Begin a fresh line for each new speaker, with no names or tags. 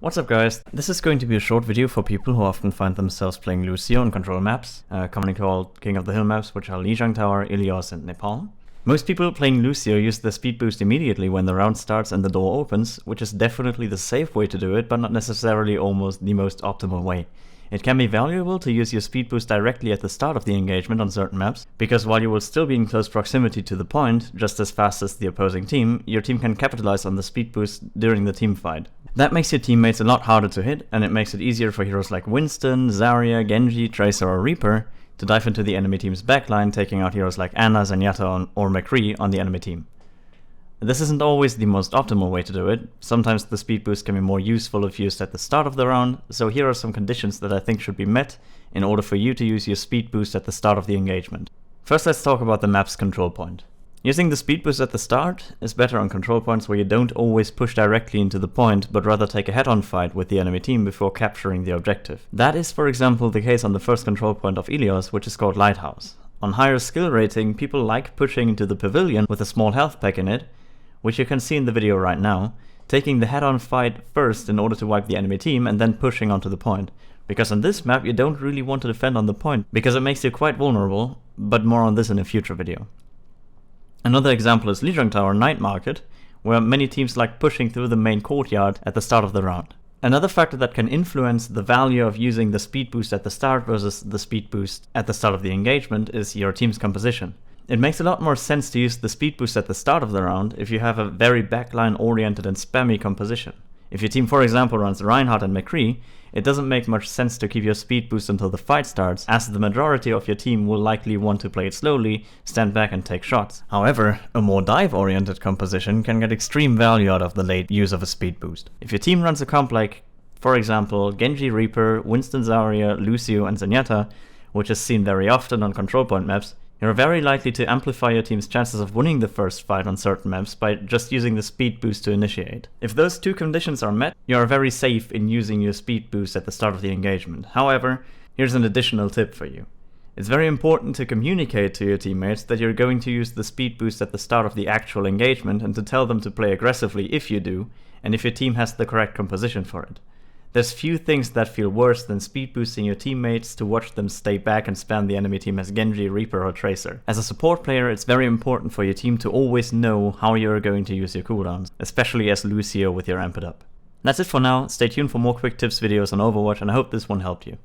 What's up guys, this is going to be a short video for people who often find themselves playing Lucio on control maps, commonly called King of the Hill maps, which are LIJIANG Tower, Ilios and NEPAL. Most people playing Lucio use the speed boost immediately when the round starts and the door opens, which is definitely the safe way to do it, but not necessarily almost the most optimal way. It can be valuable to use your speed boost directly at the start of the engagement on certain maps, because while you will still be in close proximity to the point, just as fast as the opposing team, your team can capitalize on the speed boost during the team fight. That makes your teammates a lot harder to hit, and it makes it easier for heroes like Winston, Zarya, Genji, Tracer or Reaper to dive into the enemy team's backline, taking out heroes like Ana, Zenyatta or McCree on the enemy team. This isn't always the most optimal way to do it. Sometimes the speed boost can be more useful if used at the start of the round, so here are some conditions that I think should be met in order for you to use your speed boost at the start of the engagement. First, let's talk about the map's control point. Using the speed boost at the start is better on control points where you don't always push directly into the point, but rather take a head-on fight with the enemy team before capturing the objective. That is, for example, the case on the first control point of Ilios, which is called Lighthouse. On higher skill rating, people like pushing into the pavilion with a small health pack in it, which you can see in the video right now, taking the head-on fight first in order to wipe the enemy team and then pushing onto the point. Because on this map you don't really want to defend on the point, because it makes you quite vulnerable, but more on this in a future video. Another example is LIJIANG Tower NIGHTMARKET, where many teams like pushing through the main courtyard at the start of the round. Another factor that can influence the value of using the speed boost at the start versus the speed boost at the start of the engagement is your team's composition. It makes a lot more sense to use the speed boost at the start of the round if you have a very backline oriented and spammy composition. If your team, for example, runs Reinhardt and McCree, it doesn't make much sense to keep your speed boost until the fight starts, as the majority of your team will likely want to play it slowly, stand back and take shots. However, a more dive-oriented composition can get extreme value out of the late use of a speed boost. If your team runs a comp like, for example, Genji, Reaper, Winston, Zarya, Lucio and Zenyatta, which is seen very often on control point maps, you're very likely to amplify your team's chances of winning the first fight on certain maps by just using the speed boost to initiate. If those two conditions are met, you are very safe in using your speed boost at the start of the engagement. However, here's an additional tip for you. It's very important to communicate to your teammates that you're going to use the speed boost at the start of the actual engagement and to tell them to play aggressively if you do, and if your team has the correct composition for it. There's few things that feel worse than speed boosting your teammates to watch them stay back and spam the enemy team as Genji, Reaper or Tracer. As a support player, it's very important for your team to always know how you're going to use your cooldowns, especially as Lucio with your amped up. That's it for now. Stay tuned for more quick tips videos on Overwatch, and I hope this one helped you.